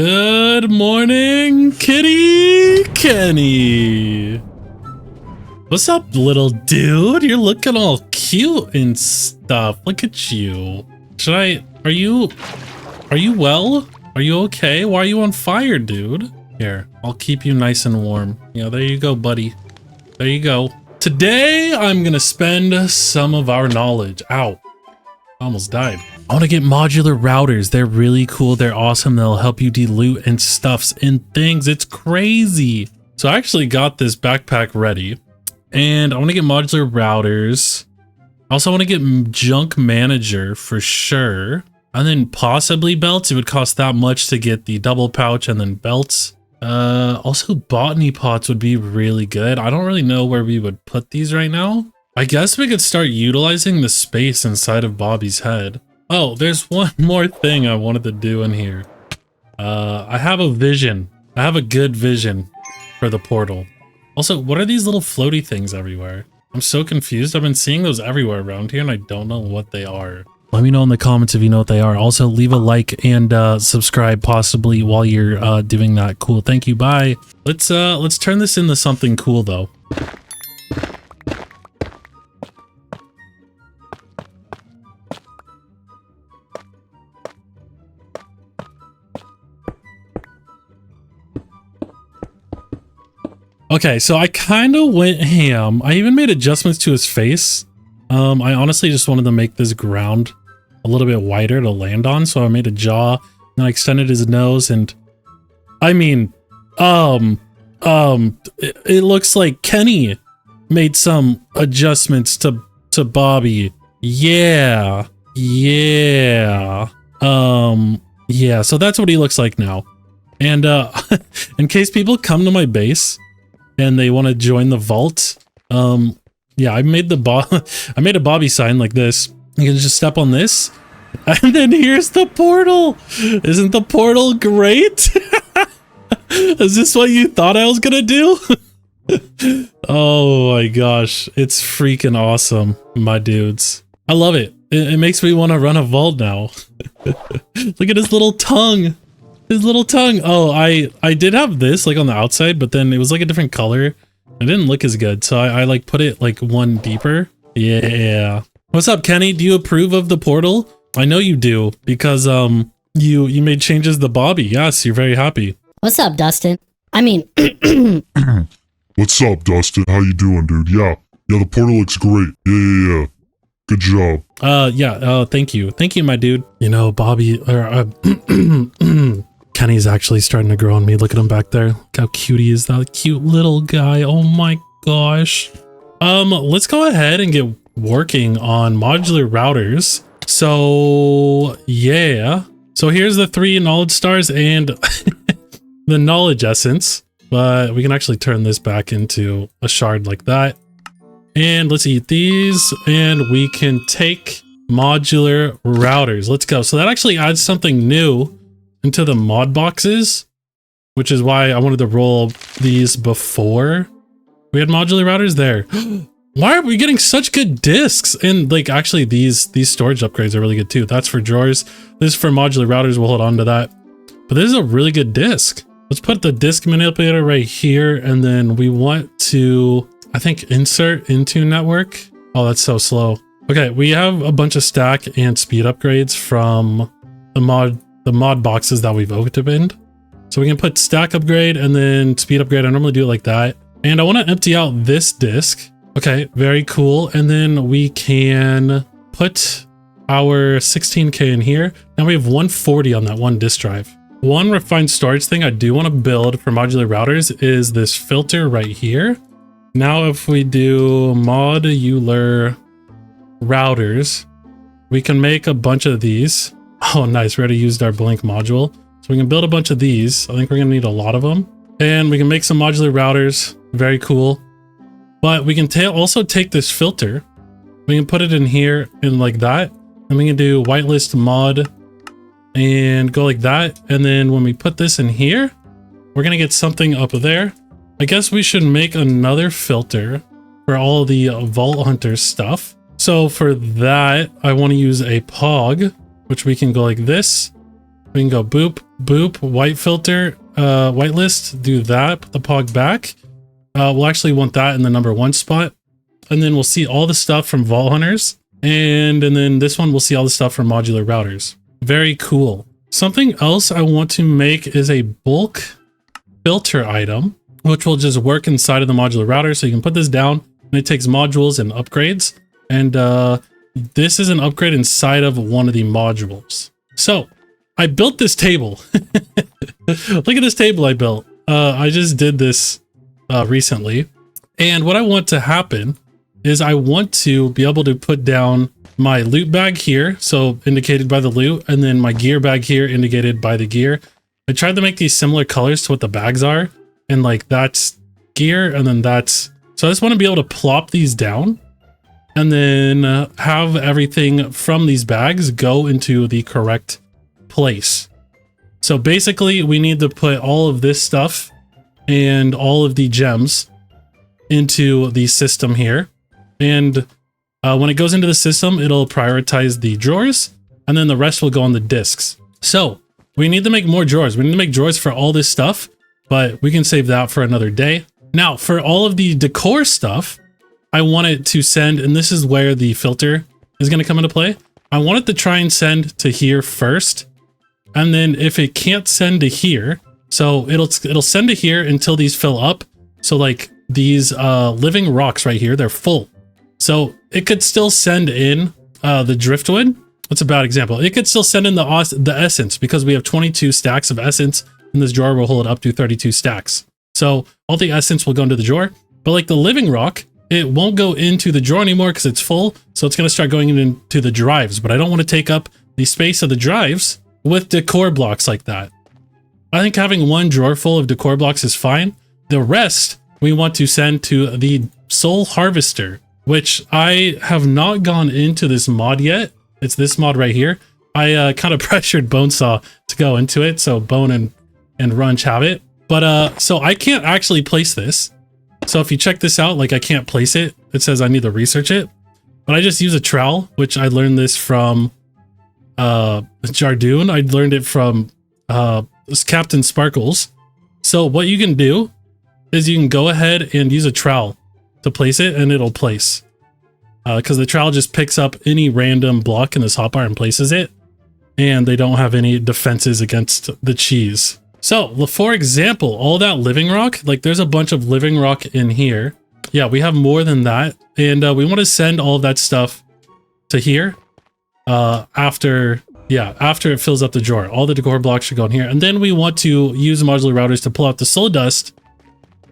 Good morning, Kitty Kenny. What's up, little dude? You're looking all cute and stuff. Look at you. Are you well? Are you okay? Why are you on fire, dude? Here, I'll keep you nice and warm. Yeah, there you go, buddy. There you go. Today, I'm gonna spend some of our knowledge. Ow. I almost died. I want to get modular routers. They're really cool. They're awesome. They'll help you deloot and stuffs and things. It's crazy. So I actually got this backpack ready and I want to get modular routers. I also want to get junk manager for sure. And then possibly belts. It would cost that much to get the double pouch and then belts. Also botany pots would be really good. I don't really know where we would put these right now. I guess we could start utilizing the space inside of Bobby's head. Oh, there's one more thing I wanted to do in here. I have a vision. I have a good vision for the portal. Also, what are these little floaty things everywhere? I'm so confused. I've been seeing those everywhere around here and I don't know what they are. Let me know in the comments if you know what they are. Also, leave a like and subscribe possibly while you're doing that. Cool. Thank you. Bye. Let's turn this into something cool though. Okay, so I kind of went ham. I even made adjustments to his face. I honestly just wanted to make this ground a little bit wider to land on, so I made a jaw, and I extended his nose, and I mean, it looks like Kenny made some adjustments to Bobby. Yeah. Yeah, so that's what he looks like now. And in case people come to my base and they want to join the vault, yeah, I made I made a Bobby sign like this. You can just step on this, and then here's the portal. Isn't the portal great? Is this what you thought I was gonna do? Oh my gosh, it's freaking awesome, my dudes. I love it. It makes me want to run a vault now. Look at his little tongue. His little tongue. Oh, I did have this like on the outside, but then it was like a different color. It didn't look as good, so I like put it like one deeper. Yeah. What's up, Kenny? Do you approve of the portal? I know you do because you made changes to Bobby. Yes, you're very happy. What's up, Dustin? I mean, what's up, Dustin? How you doing, dude? Yeah, the portal looks great. Yeah. Good job. Thank you. Thank you, my dude. You know, Bobby, Kenny's actually starting to grow on me. Look at him back there. Look how cute he is. That cute little guy. Oh my gosh. Let's go ahead and get working on modular routers. So, yeah. So here's the 3 knowledge stars and the knowledge essence. But we can actually turn this back into a shard like that. And let's eat these, and we can take modular routers. Let's go. So that actually adds something new into the mod boxes, which is why I wanted to roll these before we had modular routers there. Why are we getting such good discs? And like, actually these storage upgrades are really good too. That's for drawers. This is for modular routers. We'll hold on to that. But this is a really good disc. Let's put the disc manipulator right here. And then we want to, I think, insert into network. Oh, that's so slow. Okay, we have a bunch of stack and speed upgrades from the mod boxes that we've opened. So we can put stack upgrade and then speed upgrade. I normally do it like that. And I want to empty out this disk. Okay, very cool. And then we can put our 16K in here. Now we have 140 on that one disk drive. One refined storage thing I do want to build for modular routers is this filter right here. Now if we do modular routers, we can make a bunch of these. Oh nice, we already used our blink module. So we can build a bunch of these. I think we're gonna need a lot of them. And we can make some modular routers, very cool. But we can also take this filter, we can put it in here and like that. And we can do whitelist mod and go like that. And then when we put this in here, we're gonna get something up there. I guess we should make another filter for all the Vault Hunter stuff. So for that, I want to use a pog, which we can go like this. We can go boop, Boop, white filter, whitelist, do that, put the pog back. We'll actually want that in the number 1 spot. And then we'll see all the stuff from Vault Hunters. And then this one, we'll see all the stuff from modular routers. Very cool. Something else I want to make is a bulk filter item, which will just work inside of the modular router. So you can put this down and it takes modules and upgrades. And this is an upgrade inside of one of the modules. So I built this table. Look at this table I built. I just did this recently. And what I want to happen is I want to be able to put down my loot bag here, so indicated by the loot, and then my gear bag here, indicated by the gear. I tried to make these similar colors to what the bags are, and like that's gear, and then that's... So I just want to be able to plop these down, and then have everything from these bags go into the correct place. So basically, we need to put all of this stuff and all of the gems into the system here. And when it goes into the system, it'll prioritize the drawers, and then the rest will go on the disks. So we need to make more drawers. We need to make drawers for all this stuff, but we can save that for another day. Now, for all of the decor stuff, I want it to send, and this is where the filter is going to come into play. I want it to try and send to here first. And then if it can't send to here, so it'll send to here until these fill up. So like these living rocks right here, they're full. So it could still send in the driftwood. That's a bad example. It could still send in the essence because we have 22 stacks of essence, and this drawer will hold up to 32 stacks. So all the essence will go into the drawer, but like the living rock, it won't go into the drawer anymore because it's full. So it's going to start going into the drives, but I don't want to take up the space of the drives with decor blocks like that. I think having one drawer full of decor blocks is fine. The rest we want to send to the soul harvester, which I have not gone into this mod yet. It's this mod right here. I kind of pressured Bonesaw to go into it, so Bone and Runch have it. But so I can't actually place this. So if you check this out, like I can't place it. It says I need to research it. But I just use a trowel, which I learned this from Jardoon. I learned it from Captain Sparkles. So what you can do is you can go ahead and use a trowel to place it, and it'll place. Because the trowel just picks up any random block in this hotbar and places it. And they don't have any defenses against the cheese. So, for example, all that living rock, like there's a bunch of living rock in here. Yeah, we have more than that. And we want to send all of that stuff to here after it fills up the drawer. All the decor blocks should go in here. And then we want to use modular routers to pull out the soul dust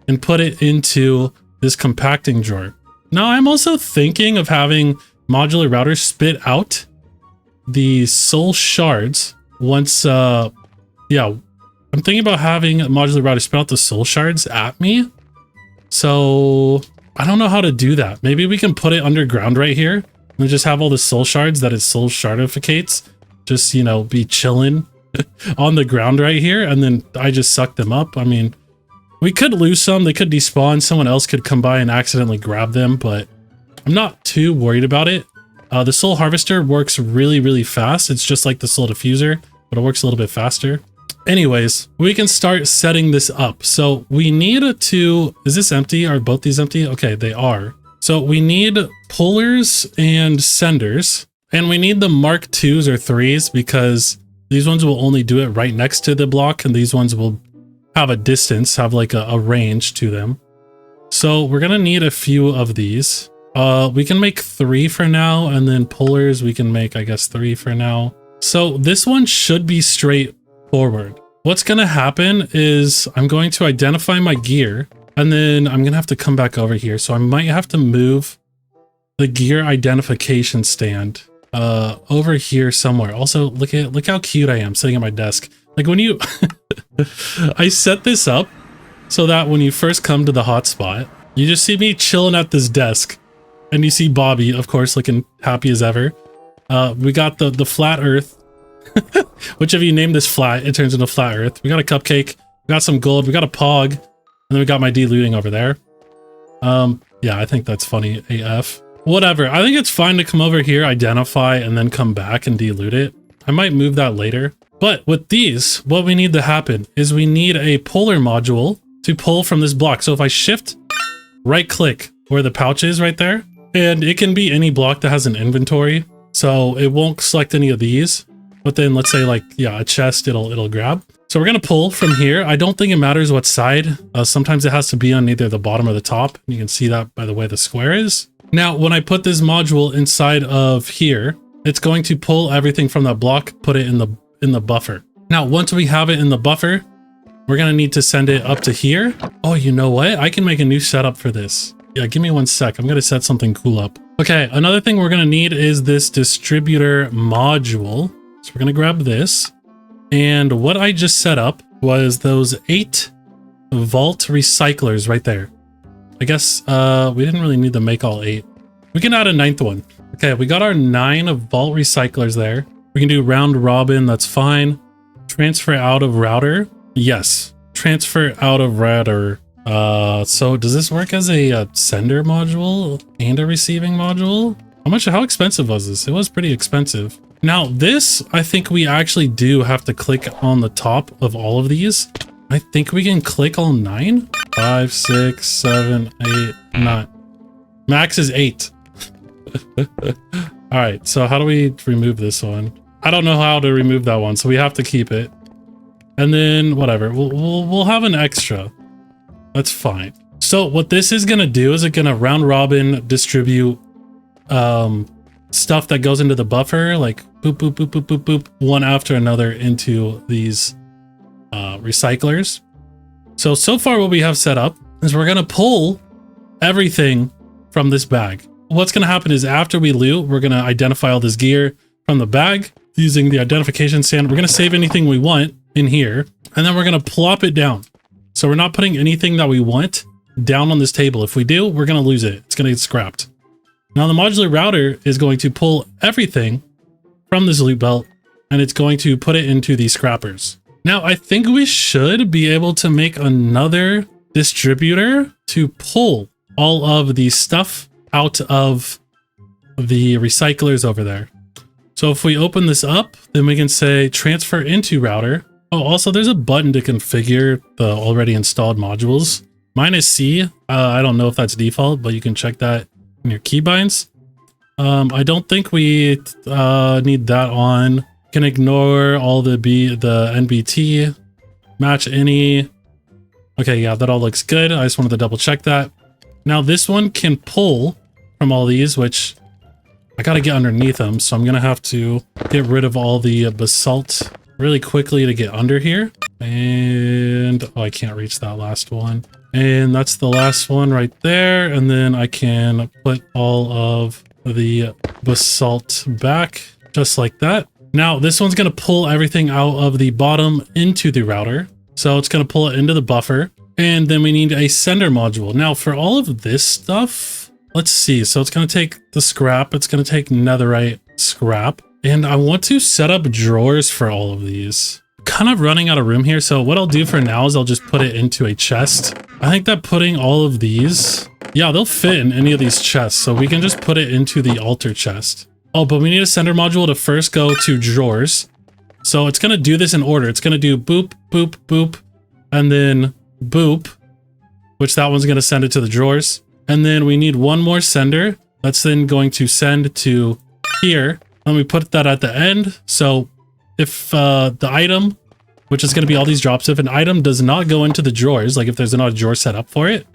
and put it into this compacting drawer. Now, I'm also thinking of having modular routers spit out the soul shards once, I'm thinking about having modular routers spit out the soul shards at me. So I don't know how to do that. Maybe we can put it underground right here and just have all the soul shards that it soul shardificates just, you know, be chilling on the ground right here. And then I just suck them up. I mean, we could lose some. They could despawn. Someone else could come by and accidentally grab them, but I'm not too worried about it. The soul harvester works really, really fast. It's just like the soul diffuser, but it works a little bit faster. Anyways, we can start setting this up. So we need to, is this empty? Are both these empty? Okay, they are. So we need pullers and senders, and we need the Mark 2s or 3s because these ones will only do it right next to the block, and these ones will have a distance, have like a range to them. So we're gonna need a few of these. We can make 3 for now, and then pullers we can make, I guess, 3 for now. So this one should be straightforward. What's gonna happen is I'm going to identify my gear, and then I'm gonna have to come back over here. So I might have to move the gear identification stand over here somewhere. Also, look how cute I am sitting at my desk. Like when you, I set this up so that when you first come to the hotspot, you just see me chilling at this desk, and you see Bobby, of course, looking happy as ever. We got the flat earth, which if you name this flat, it turns into flat earth. We got a cupcake, we got some gold, we got a pog, and then we got my de-looting over there. Yeah, I think that's funny AF. Whatever, I think it's fine to come over here, identify, and then come back and de-loot it. I might move that later. But with these, what we need to happen is we need a puller module to pull from this block. So if I shift, right click where the pouch is right there, and it can be any block that has an inventory. So it won't select any of these, but then let's say like, yeah, a chest, it'll grab. So we're going to pull from here. I don't think it matters what side. Sometimes it has to be on either the bottom or the top. You can see that by the way the square is. Now, when I put this module inside of here, it's going to pull everything from that block, put it in the buffer. Now, once we have it in the buffer, we're going to need to send it up to here. Oh, you know what? I can make a new setup for this. Yeah, give me 1 sec. I'm going to set something cool up. Okay, another thing we're going to need is this distributor module. So we're going to grab this. And what I just set up was those 8 vault recyclers right there. I guess we didn't really need to make all 8. We can add a 9th one. Okay, we got our 9 vault recyclers there. We can do round robin, that's fine. Transfer out of router. Yes, transfer out of router. So does this work as a sender module and a receiving module? How expensive was this? It was pretty expensive. Now this, I think we actually do have to click on the top of all of these. I think we can click all 9. 5, 6, 7, 8, 9. Max is 8. All right, so how do we remove this one? I don't know how to remove that one, so we have to keep it. And then whatever, we'll have an extra. That's fine. So what this is gonna do is it's gonna round robin distribute stuff that goes into the buffer, like boop, boop, boop, boop, boop, boop, one after another into these recyclers. So far what we have set up is we're gonna pull everything from this bag. What's gonna happen is after we loot, we're gonna identify all this gear from the bag using the identification stand. We're gonna save anything we want in here, and then we're gonna plop it down. So we're not putting anything that we want down on this table. If we do, we're gonna lose it. It's gonna get scrapped. Now the modular router is going to pull everything from this loot belt, and it's going to put it into these scrappers. Now I think we should be able to make another distributor to pull all of the stuff out of the recyclers over there. So if we open this up, then we can say transfer into router. Oh, also there's a button to configure the already installed modules. Mine is C. I don't know if that's default, but you can check that in your keybinds. I don't think we need that on. Can ignore all the NBT, match any. Okay, yeah, that all looks good. I just wanted to double check that. Now this one can pull from all these, which I gotta get underneath them, so I'm gonna have to get rid of all the basalt really quickly to get under here. And oh, I can't reach that last one. And that's the last one right there. And then I can put all of the basalt back just like that. Now this one's going to pull everything out of the bottom into the router. So it's going to pull it into the buffer. And then we need a sender module. Now for all of this stuff, let's see. So it's going to take the scrap. It's going to take netherite scrap. And I want to set up drawers for all of these. Kind of running out of room here. So what I'll do for now is I'll just put it into a chest. I think that putting all of these, yeah, they'll fit in any of these chests. So we can just put it into the altar chest. Oh, but we need a sender module to first go to drawers. So it's going to do this in order. It's going to do boop, boop, boop, and then boop, which that one's going to send it to the drawers. And then we need one more sender. That's then going to send to here. Let me put that at the end. So if the item, which is going to be all these drops, if an item does not go into the drawers, like if there's not a drawer set up for it,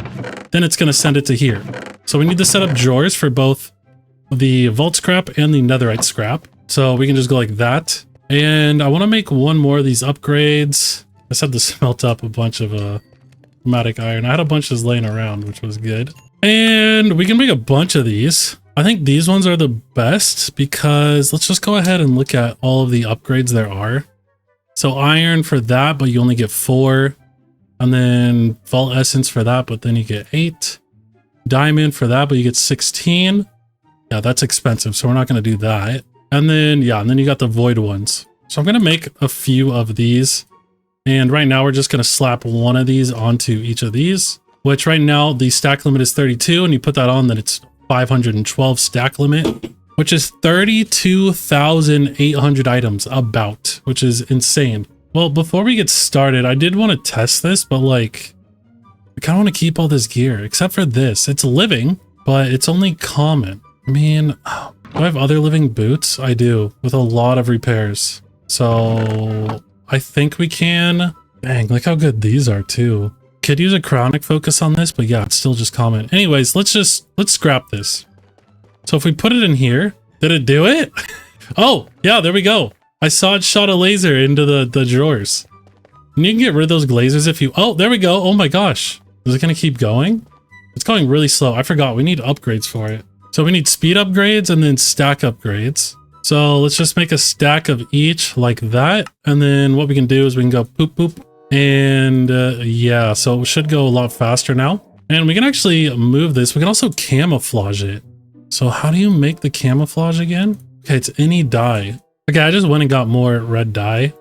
then it's going to send it to here. So we need to set up drawers for both the vault scrap and the netherite scrap. So we can just go like that. And I want to make one more of these upgrades. I just had to smelt up a bunch of chromatic iron. I had a bunch just laying around, which was good. And we can make a bunch of these. I think these ones are the best because let's just go ahead and look at all of the upgrades there are. So iron for that, but you only get 4. And then vault essence for that, but then you get 8. Diamond for that, but you get 16. Yeah, that's expensive, so we're not going to do that. And then, yeah, and then you got the void ones. So I'm going to make a few of these. And right now we're just going to slap one of these onto each of these, which right now the stack limit is 32. And you put that on, then it's 512 stack limit. which is 32,800 items about, which is insane. Well, before we get started, I did want to test this, but like, I kind of want to keep all this gear, except for this. It's living, but it's only common. I mean, do I have other living boots? I do, with a lot of repairs. So I think we can. Dang, look how good these are too. Could use a chronic focus on this, but yeah, it's still just common. Anyways, let's scrap this. So if we put it in here, did it do it? Oh, yeah, there we go. I saw it shot a laser into the drawers. And you can get rid of those glazers if you... Oh, there we go. Oh my gosh. Is it going to keep going? It's going really slow. I forgot. We need upgrades for it. So we need speed upgrades and then stack upgrades. So let's just make a stack of each like that. And then what we can do is we can go poop, poop. And yeah, so it should go a lot faster now. And we can actually move this. We can also camouflage it. So how do you make the camouflage again? Okay, it's any dye. Okay, I just went and got more red dye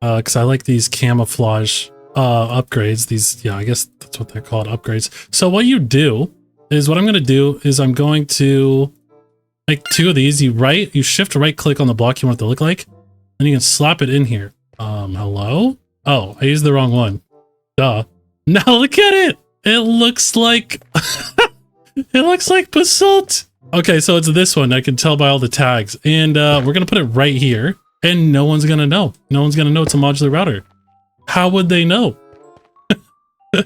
because I like these camouflage upgrades. These, yeah, I guess that's what they're called, upgrades. So what you do is what I'm going to do is I'm going to make 2 of these. You shift right click on the block you want it to look like, and you can slap it in here. Hello? Oh, I used the wrong one. Duh. Now look at it. It looks like it looks like basalt. Okay, so it's this one. I can tell by all the tags. And we're going to put it right here. And no one's going to know. No one's going to know it's a modular router. How would they know? And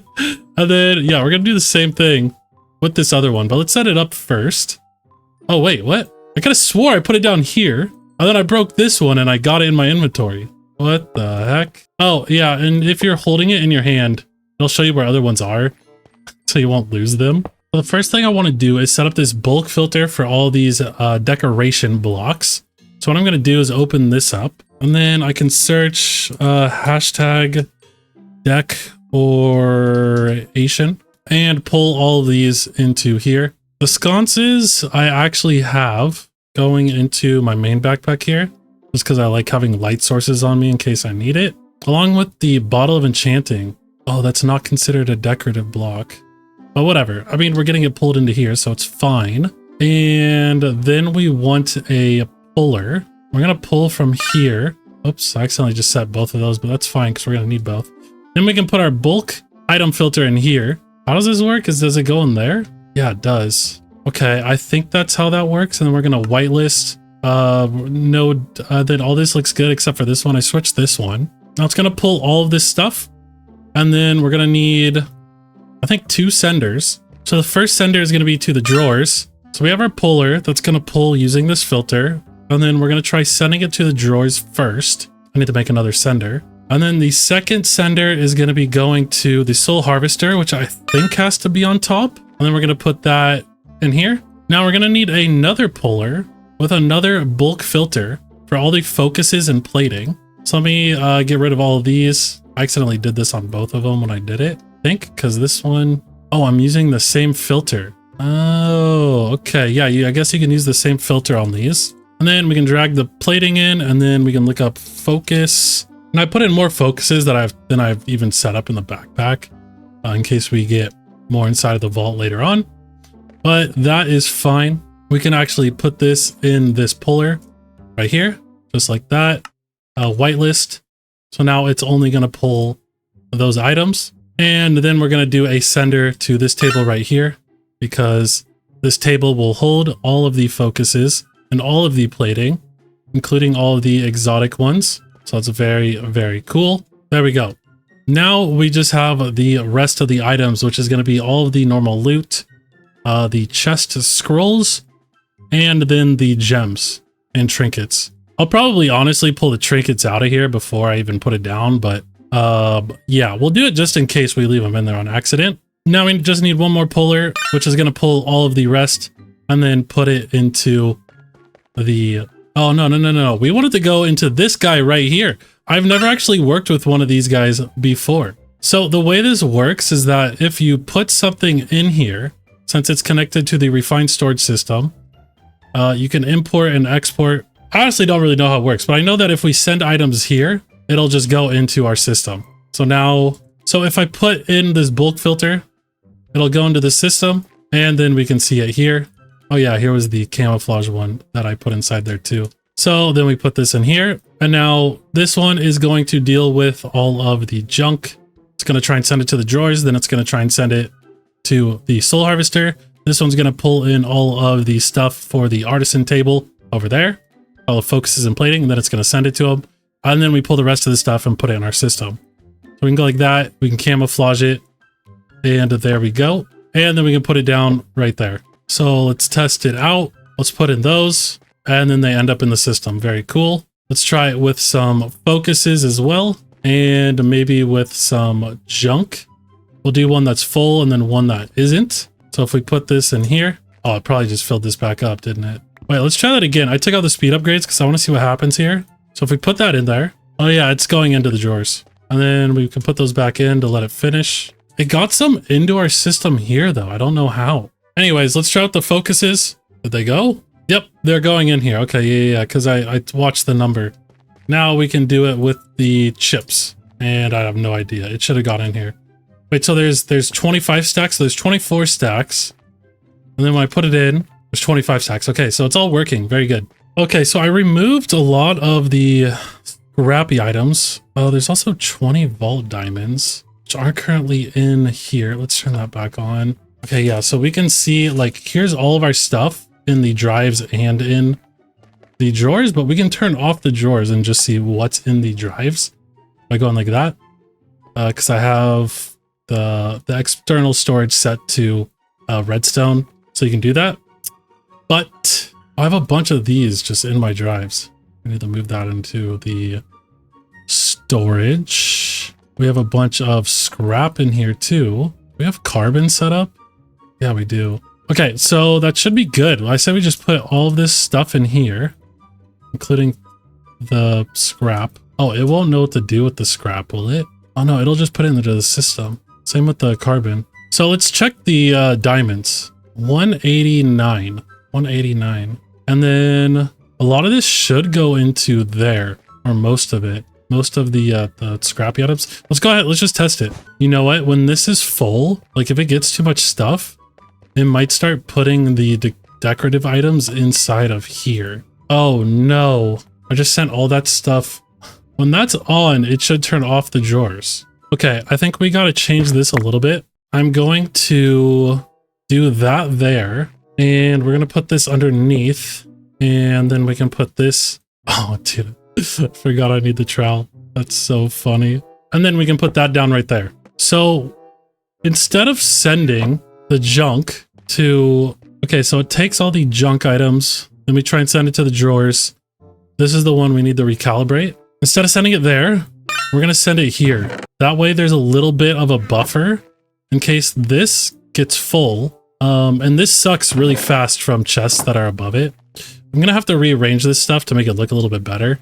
then, yeah, we're going to do the same thing with this other one. But let's set it up first. Oh, wait, what? I could have swore I put it down here. And then I broke this one and I got it in my inventory. What the heck? Oh, yeah, and if you're holding it in your hand, it'll show you where other ones are. So you won't lose them. The first thing I want to do is set up this bulk filter for all these decoration blocks. So what I'm going to do is open this up, and then I can search hashtag decoration and pull all of these into here. The sconces I actually have going into my main backpack here, just because I like having light sources on me in case I need it, along with the bottle of enchanting. Oh, that's not considered a decorative block. But whatever. I mean, we're getting it pulled into here, so it's fine. And then we want a puller. We're going to pull from here. Oops, I accidentally just set both of those, but that's fine because we're going to need both. Then we can put our bulk item filter in here. How does this work? Does it go in there? Yeah, it does. Okay, I think that's how that works. And then we're going to whitelist node. Then all this looks good except for this one. I switched this one. Now it's going to pull all of this stuff. And then we're going to need, I think, 2 senders. So the first sender is going to be to the drawers. So we have our puller that's going to pull using this filter. And then we're going to try sending it to the drawers first. I need to make another sender. And then the second sender is going to be going to the soul harvester, which I think has to be on top. And then we're going to put that in here. Now we're going to need another puller with another bulk filter for all the focuses and plating. So let me get rid of all of these. I accidentally did this on both of them when I did it, I think, because this one, oh, I'm using the same filter. Oh, okay. Yeah, I guess you can use the same filter on these. And then we can drag the plating in, and then we can look up focus. And I put in more focuses than I've even set up in the backpack in case we get more inside of the vault later on. But that is fine. We can actually put this in this puller right here, just like that. Whitelist. So now it's only going to pull those items. And then we're going to do a sender to this table right here, because this table will hold all of the focuses and all of the plating, including all of the exotic ones. So that's very, very cool. There we go. Now we just have the rest of the items, which is going to be all of the normal loot, the chest scrolls, and then the gems and trinkets. I'll probably honestly pull the trinkets out of here before I even put it down, but yeah, we'll do it just in case we leave them in there on accident. Now we just need one more puller, which is going to pull all of the rest and then put it into the... Oh, no. We wanted to go into this guy right here. I've never actually worked with one of these guys before. So the way this works is that if you put something in here, since it's connected to the refined storage system, you can import and export. I honestly don't really know how it works, but I know that if we send items here, it'll just go into our system. So now, so if I put in this bulk filter, it'll go into the system, and then we can see it here. Oh yeah, here was the camouflage one that I put inside there too. So then we put this in here. And now this one is going to deal with all of the junk. It's going to try and send it to the drawers. Then it's going to try and send it to the soul harvester. This one's going to pull in all of the stuff for the artisan table over there. All the focuses and plating. And then it's going to send it to them. And then we pull the rest of the stuff and put it in our system. So we can go like that. We can camouflage it. And there we go. And then we can put it down right there. So let's test it out. Let's put in those. And then they end up in the system. Very cool. Let's try it with some focuses as well. And maybe with some junk. We'll do one that's full and then one that isn't. So if we put this in here. Oh, it probably just filled this back up, didn't it? Wait, let's try that again. I took out the speed upgrades because I want to see what happens here. So if we put that in there. Oh yeah, it's going into the drawers. And then we can put those back in to let it finish. It got some into our system here though. I don't know how. Anyways, let's try out the focuses. Did they go? Yep, they're going in here. Okay, yeah, because I watched the number. Now we can do it with the chips. And I have no idea. It should have got in here. Wait, so there's 25 stacks. So there's 24 stacks. And then when I put it in, there's 25 stacks. Okay, so it's all working. Very good. Okay, so I removed a lot of the scrappy items. Oh, there's also 20 vault diamonds, which aren't currently in here. Let's turn that back on. Okay, yeah, so we can see, like, here's all of our stuff in the drives and in the drawers, but we can turn off the drawers and just see what's in the drives by going like that. Because I have the external storage set to redstone, so you can do that. But I have a bunch of these just in my drives. I need to move that into the storage. We have a bunch of scrap in here too. We have carbon set up. Yeah, we do. Okay, so that should be good. I said we just put all of this stuff in here, including the scrap. Oh, it won't know what to do with the scrap, will it? Oh no, it'll just put it into the system. Same with the carbon. So let's check the diamonds. 189. 189. And then a lot of this should go into there, or most of it. Most of the scrappy items. Let's go ahead. Let's just test it. You know what? When this is full, like if it gets too much stuff, it might start putting the decorative items inside of here. Oh no. I just sent all that stuff. When that's on, it should turn off the drawers. Okay, I think we got to change this a little bit. I'm going to do that there. And we're going to put this underneath. And then we can put this. Oh, dude. I forgot I need the trowel. That's so funny. And then we can put that down right there. So instead of sending the junk to... Okay, so it takes all the junk items. Then we try and send it to the drawers. This is the one we need to recalibrate. Instead of sending it there, we're going to send it here. That way there's a little bit of a buffer in case this gets full. And this sucks really fast from chests that are above it. I'm going to have to rearrange this stuff to make it look a little bit better.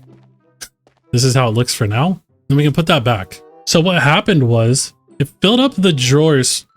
This is how it looks for now. Then we can put that back. So what happened was it filled up the drawers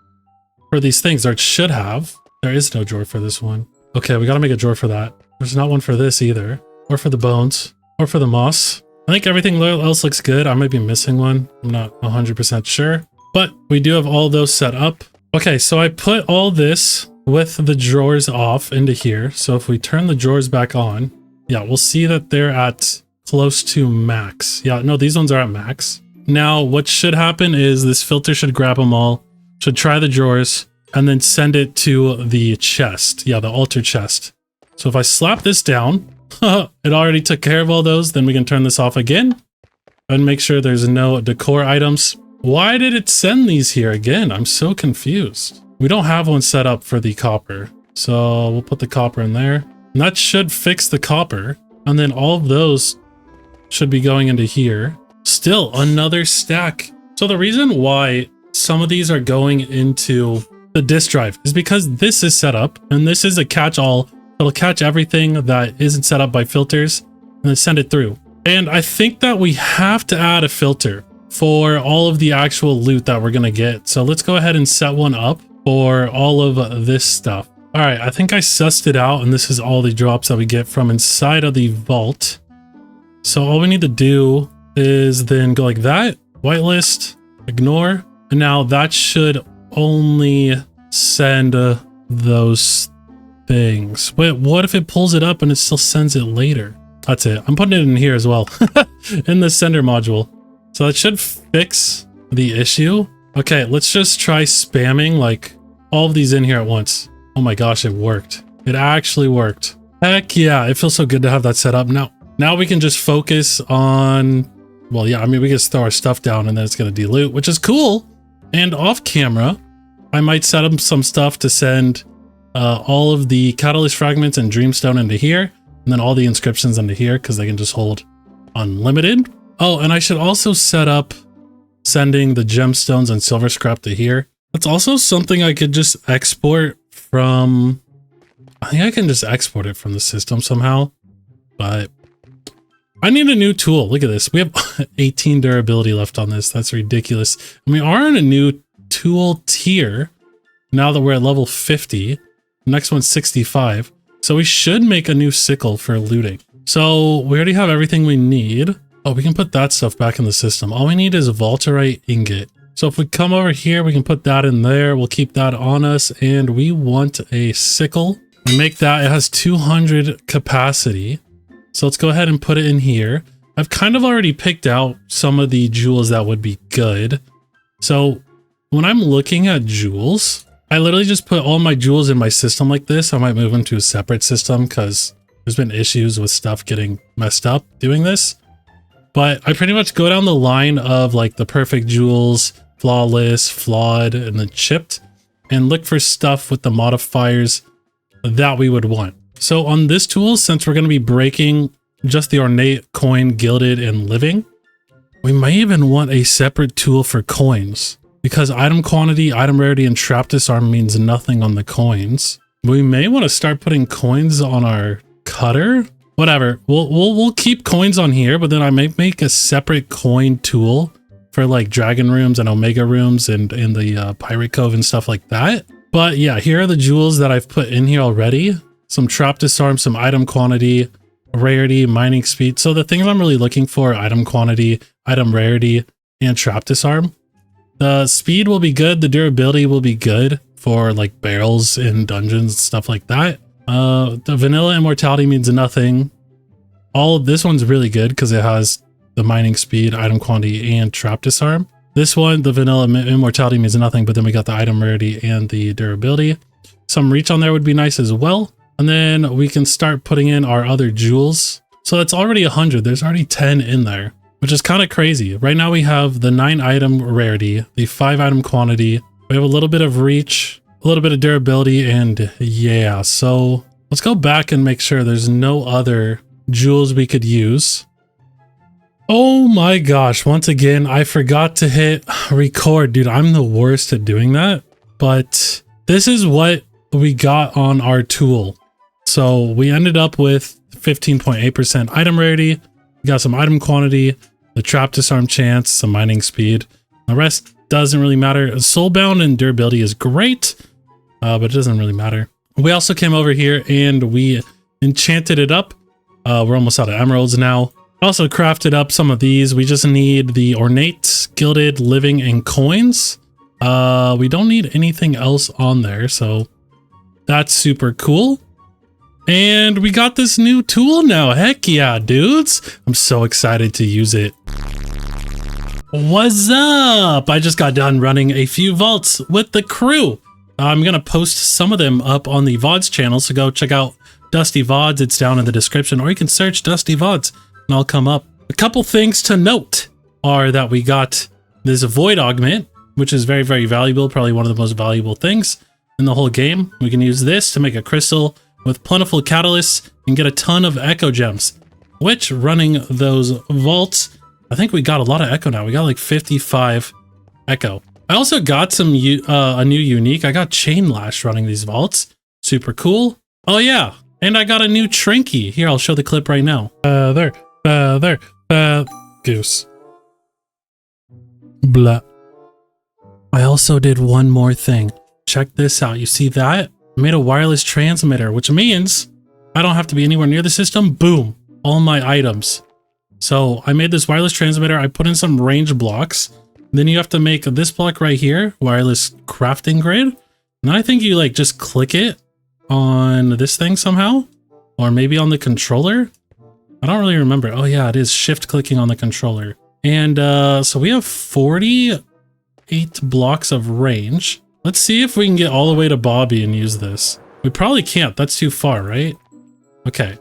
for these things, or it should have. There is no drawer for this one. Okay, we got to make a drawer for that. There's not one for this either, or for the bones, or for the moss. I think everything else looks good. I might be missing one. I'm not 100% sure, but we do have all those set up. Okay, so I put all this with the drawers off into here. So if we turn the drawers back on, yeah, we'll see that they're at close to max. Yeah, no, these ones are at max. Now, what should happen is this filter should grab them all, should try the drawers, and then send it to the chest. Yeah, the altar chest. So if I slap this down, it already took care of all those. Then we can turn this off again and make sure there's no decor items. Why did it send these here again? I'm so confused. We don't have one set up for the copper. So we'll put the copper in there. And that should fix the copper. And then all of those should be going into here. Still another stack. So the reason why some of these are going into the disk drive is because this is set up and this is a catch-all. It'll catch everything that isn't set up by filters and then send it through. And I think that we have to add a filter for all of the actual loot that we're going to get. So let's go ahead and set one up for all of this stuff. All right, I think I sussed it out and this is all the drops that we get from inside of the vault. So all we need to do is then go like that, whitelist, ignore. And now that should only send those things. Wait, what if it pulls it up and it still sends it later? That's it. I'm putting it in here as well, in the sender module. So that should fix the issue. Okay, let's just try spamming like all of these in here at once. Oh my gosh, it worked. It actually worked. Heck yeah, it feels so good to have that set up. Now we can just focus on, well, yeah, I mean, we can just throw our stuff down and then it's going to dilute, which is cool. And off camera, I might set up some stuff to send all of the catalyst fragments and dreamstone into here, and then all the inscriptions into here because they can just hold unlimited. Oh, and I should also set up sending the gemstones and silver scrap to here. That's also something I could just export from. I think I can just export it from the system somehow, but I need a new tool. Look at this. We have 18 durability left on this. That's ridiculous. And we are in a new tool tier now that we're at level 50. The next one's 65. So we should make a new sickle for looting. So we already have everything we need. Oh, we can put that stuff back in the system. All we need is a vaulterite ingot. So if we come over here, we can put that in there. We'll keep that on us. And we want a sickle. We make that. It has 200 capacity. So let's go ahead and put it in here. I've kind of already picked out some of the jewels that would be good. So when I'm looking at jewels, I literally just put all my jewels in my system like this. I might move into a separate system because there's been issues with stuff getting messed up doing this. But I pretty much go down the line of like the perfect jewels, flawless, flawed, and then chipped, and look for stuff with the modifiers that we would want. So on this tool, since we're going to be breaking just the ornate, coin, gilded, and living, we might even want a separate tool for coins because item quantity, item rarity, and trap disarm means nothing on the coins. We may want to start putting coins on our cutter. Whatever, we'll keep coins on here, but then I might make a separate coin tool for like dragon rooms and omega rooms and the pirate cove and stuff like that. But yeah, here are the jewels that I've put in here already. Some trap disarm, some item quantity, rarity, mining speed. So the things I'm really looking for: item quantity, item rarity, and trap disarm. The speed will be good. The durability will be good for like barrels in dungeons and stuff like that. The vanilla immortality means nothing. All of this one's really good because it has the mining speed, item quantity, and trap disarm. This one, the vanilla immortality means nothing, but then we got the item rarity and the durability. Some reach on there would be nice as well. And then we can start putting in our other jewels. So that's already 100. There's already 10 in there, which is kind of crazy. Right now we have the 9 item rarity, the 5 item quantity. We have a little bit of reach, a little bit of durability, and yeah. So let's go back and make sure there's no other jewels we could use. Oh my gosh, once again, I forgot to hit record. Dude, I'm the worst at doing that. But this is what we got on our tool. So we ended up with 15.8% item rarity. We got some item quantity, the trap disarm chance, some mining speed. The rest doesn't really matter. Soulbound and durability is great, but it doesn't really matter. We also came over here and we enchanted it up. We're almost out of emeralds now. Also crafted up some of these. We just need the ornate, gilded, living, and coins. We don't need anything else on there, so that's super cool. And we got this new tool now. Heck yeah, dudes. I'm so excited to use it. What's up? I just got done running a few vaults with the crew. I'm going to post some of them up on the Vods channel, so go check out Dusty Vods. It's down in the description, or you can search Dusty Vods and I'll come up. A couple things to note are that we got this void augment, which is very, very valuable. Probably one of the most valuable things in the whole game. We can use this to make a crystal with plentiful catalysts and get a ton of echo gems, which running those vaults, I think we got a lot of echo now. We got like 55 echo. I also got some a new unique. I got chain lash running these vaults. Super cool. Oh yeah, and I got a new trinket. Here, I'll show the clip right now. Goose. Blah. I also did one more thing. Check this out. You see that? I made a wireless transmitter, which means I don't have to be anywhere near the system. Boom. All my items. So I made this wireless transmitter. I put in some range blocks. Then you have to make this block right here, wireless crafting grid. And then I think you like just click it on this thing somehow, or maybe on the controller. I don't really remember. Oh yeah, it is shift clicking on the controller. And so we have 48 blocks of range. Let's see if we can get all the way to Bobby and use this. We probably can't. That's too far, right? Okay.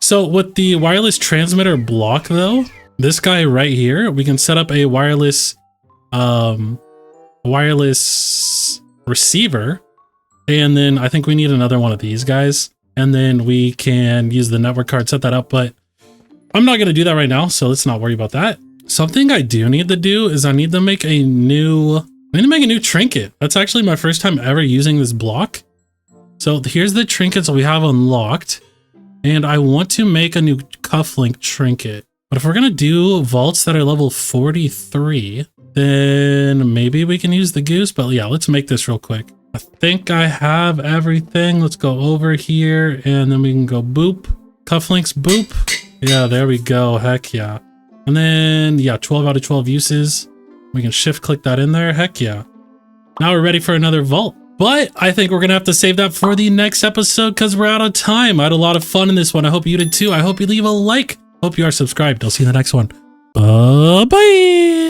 So with the wireless transmitter block though, this guy right here, we can set up a wireless receiver. And then I think we need another one of these guys. And then we can use the network card, set that up, but I'm not going to do that right now. So let's not worry about that. Something I do need to do is I need to make a new trinket. That's actually my first time ever using this block. So here's the trinkets we have unlocked. And I want to make a new cufflink trinket. But if we're going to do vaults that are level 43, then maybe we can use the goose. But yeah, let's make this real quick. I think I have everything. Let's go over here and then we can go boop. Cufflinks, boop. Yeah, there we go. Heck yeah. And then, yeah, 12 out of 12 uses. We can shift click that in there. Heck yeah. Now we're ready for another vault. But I think we're going to have to save that for the next episode because we're out of time. I had a lot of fun in this one. I hope you did too. I hope you leave a like. Hope you are subscribed. I'll see you in the next one. Bye-bye.